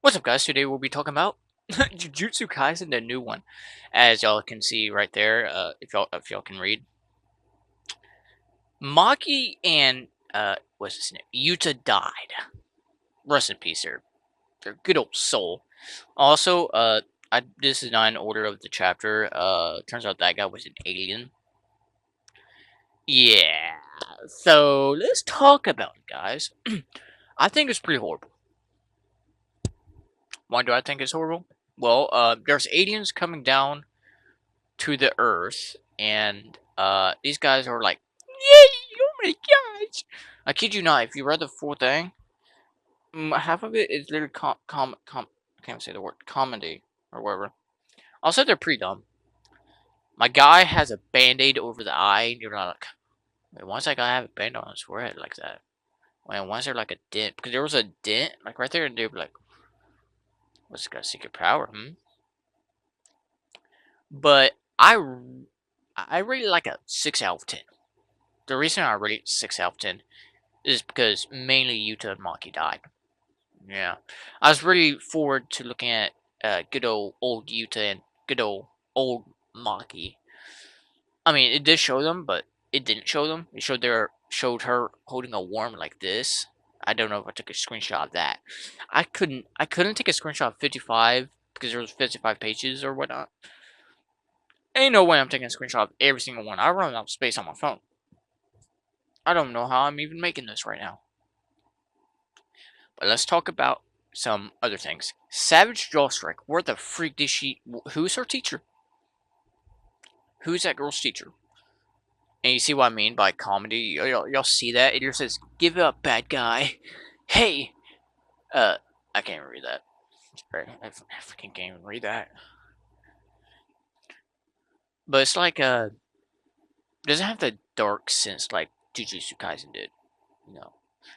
What's up, guys? Today we'll be talking about Jujutsu Kaisen, the new one. As y'all can see right there, if y'all can read, Maki and what's his name? Yuta died. Rest in peace, their good old soul. Also, this is not in order of the chapter. Turns out that guy was an alien. Yeah. So let's talk about it, guys. I think it's pretty horrible. Why do I think it's horrible? Well, there's aliens coming down to the earth, and these guys are like, yay, oh my gosh. I kid you not, if you read the full thing, half of it is literally I can't say the word comedy or whatever. Also, they're pretty dumb. My guy has a band-aid over the eye, and you're not like, wait, why does that guy have a band on his forehead like that? Wait, why is there like a dent? Because there was a dent like right there, and they were like, what's this guy's secret power? But I rate it like a 6 out of 10. The reason I rate it 6 out of 10 is because mainly Yuta and Maki died. Yeah. I was really forward to looking at good old Yuta and good old Maki. I mean, it did show them, but it didn't show them. It showed her holding a worm like this. I don't know if I took a screenshot of that. I couldn't take a screenshot of 55 because there was 55 pages or whatnot. Ain't no way I'm taking a screenshot of every single one. I run out of space on my phone. I don't know how I'm even making this right now. But let's talk about some other things. Savage Jaw Strike. Where the freak did she? Who's her teacher? Who's that girl's teacher? And you see what I mean by comedy? Y'all see that? It just says, "Give up, bad guy." Hey, I can't even read that. I freaking can't even read that. But it's like it doesn't have the dark sense like Jujutsu Kaisen did. No,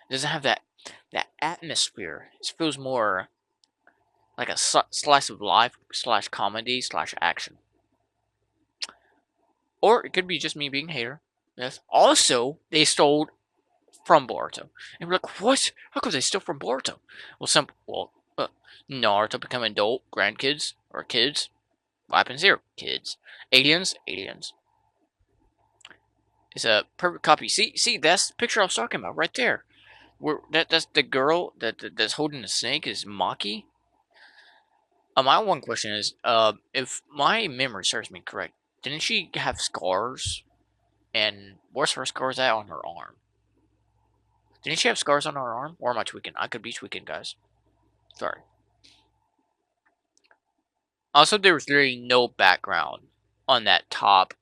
it doesn't have that atmosphere. It feels more like a slice of life slash comedy slash action. Or it could be just me being a hater. Yes. Also, they stole from Boruto. And we're like, what? How could they steal from Boruto? Well, Naruto become adult, grandkids, or kids. What happens here? Kids. Aliens. It's a perfect copy. See, that's the picture I was talking about right there. That's the girl that's holding the snake is Maki. My one question is, if my memory serves me correct, didn't she have scars? And where's her scars at on her arm? Didn't she have scars on her arm? Or am I tweaking? I could be tweaking, guys. Sorry. Also, there was literally no background on that top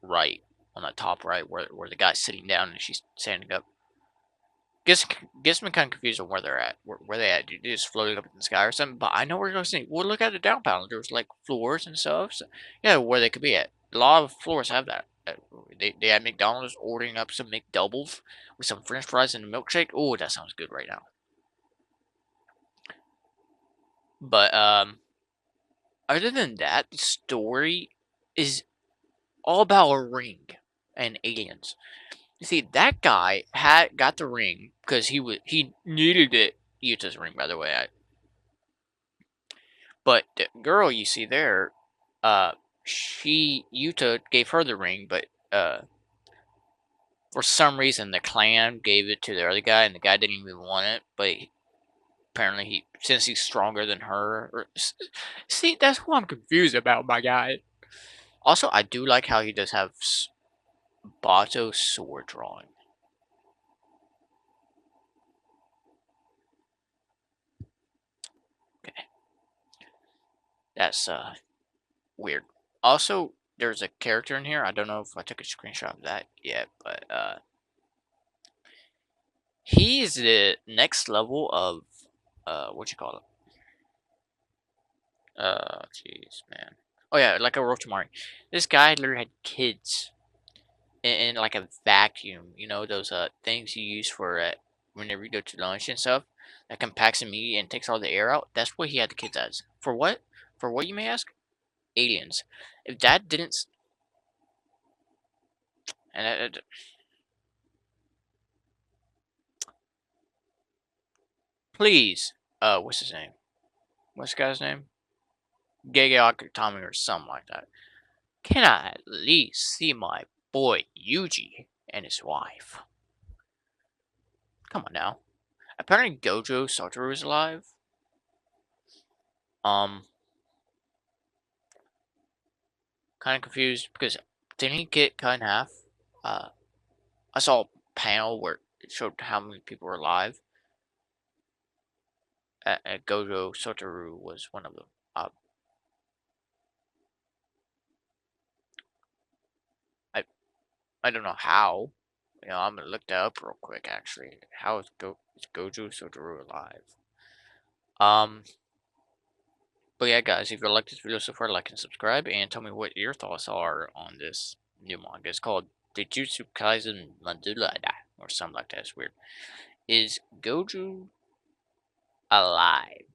right. On that top right where the guy's sitting down and she's standing up. Gets me kind of confused on where they're at. Where they at? They just floating up in the sky or something? But I know where they're going to see. Well, look at the down panel. There was like floors and stuff. So, yeah, where they could be at. A lot of floors have that. They had McDonald's ordering up some McDoubles with some French fries and a milkshake. Oh, that sounds good right now. But other than that, the story is all about a ring and aliens. You see, that guy had got the ring because he needed it. Yuta's ring, by the way. But the girl you see there, Yuta gave her the ring, but for some reason the clan gave it to the other guy, and the guy didn't even want it. But apparently since he's stronger than her. See, that's what I'm confused about, my guy. Also, I do like how he does have Bato sword drawing. Okay, that's weird. Also, there's a character in here. I don't know if I took a screenshot of that yet, but he is the next level of what you call it? Jeez, man. Oh yeah, like a Orochimaru. This guy literally had kids in like a vacuum. You know those things you use for whenever you go to lunch and stuff that compacts the meat and takes all the air out. That's what he had the kids as. For what? For what you may ask? Aliens. If that didn't, and please, what's his name? what's the guy's name? Gege Akutami or something like that. Can I at least see my boy Yuji and his wife? Come on now. Apparently Gojo Satoru is alive. Um, kind of confused because didn't he get cut in half? Uh, I saw a panel where it showed how many people were alive. Gojo Satoru was one of them. I I don't know how. I'm gonna look that up real quick. Actually, how is Gojo Satoru alive? Um, but yeah, guys, if you like this video so far, like and subscribe, and tell me what your thoughts are on this new manga. It's called Jujutsu Kaisen Modulo Manga, or something like that. It's weird. Is Gojo alive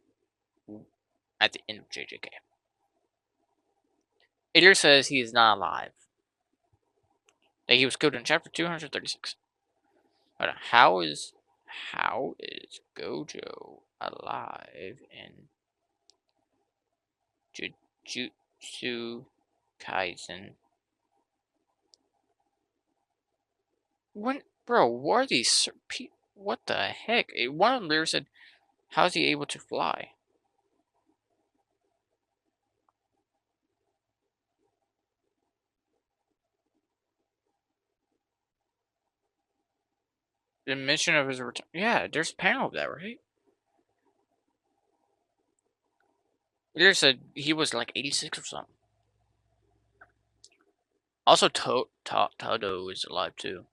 at the end of JJK? It here says he is not alive. That he was killed in chapter 236. But how is Gojo alive in Jujutsu Kaisen? When, bro, what are these? What the heck? One of them there said, "How is he able to fly?" The mission of his return. Yeah, there's a panel of that, right? There said he was like 86 or something. Also, Todo is alive too.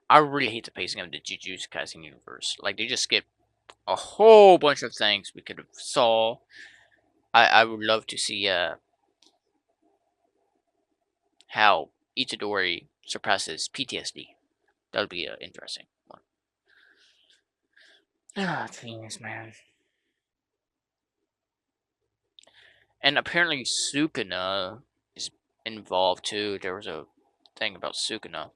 I really hate the pacing of the Jujutsu Kaisen universe. Like, they just skip a whole bunch of things we could have saw. I would love to see how Itadori suppresses PTSD. That would be interesting one. Ah, genius, man. And apparently Sukuna is involved too. There was a thing about Sukuna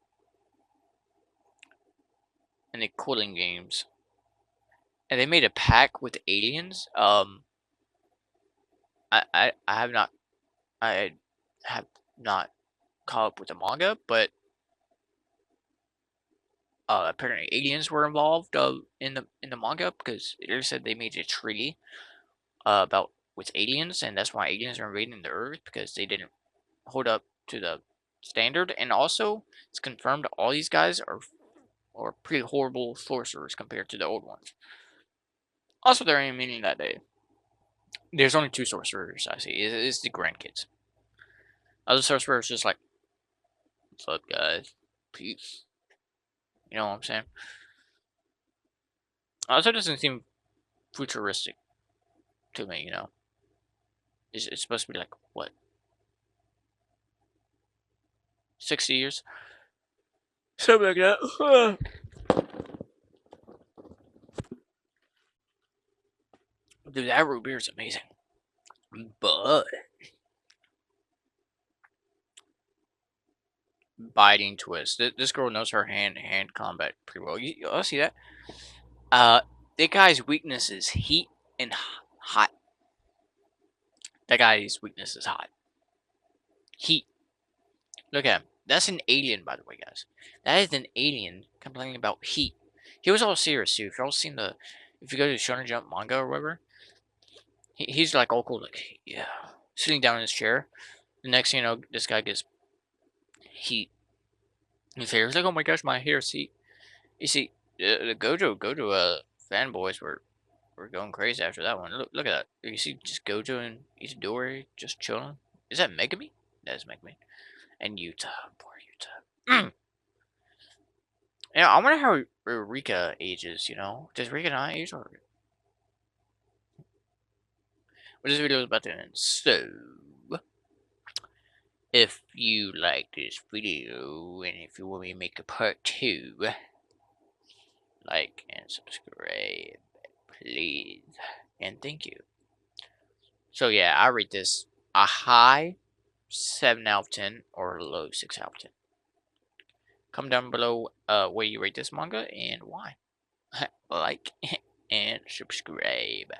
in the cooling games. And they made a pact with aliens. I have not caught up with the manga, but apparently aliens were involved in the manga because they said they made a treaty about with aliens, and that's why aliens are invading the Earth because they didn't hold up to the standard. And also, it's confirmed all these guys are pretty horrible sorcerers compared to the old ones. Also, there ain't meaning that there's only two sorcerers I see. It's the grandkids. Other sorcerers just like, what's up, guys? Peace. You know what I'm saying? Also, doesn't seem futuristic to me. It's supposed to be like what, 60 years, something like that. Dude, that root beer is amazing, but biting twist. This girl knows her hand combat pretty well. I'll see that. That guy's weakness is heat and hot. That guy's weakness is hot. Heat. Look at him. That's an alien, by the way, guys. That is an alien complaining about heat. He was all serious too. If y'all seen if you go to Shonen Jump manga or whatever, he's like all cool, like yeah, sitting down in his chair. The next thing you know, this guy gets heat. His hair is like, oh my gosh, my hair. See, you see, the Gojo fanboys were going crazy after that one. Look at that. You see, just Gojo and Itadori just chilling. Is that Megami? That is Megami. And Yuta, poor Yuta. I wonder how Rika ages. Does Rika not age? Or this video is about to end. So, if you like this video and if you want me to make a part 2, like and subscribe, please, and thank you. So yeah, I rate this a high 7 out of 10 or a low 6 out of 10. Comment down below where you rate this manga and why. Like and subscribe.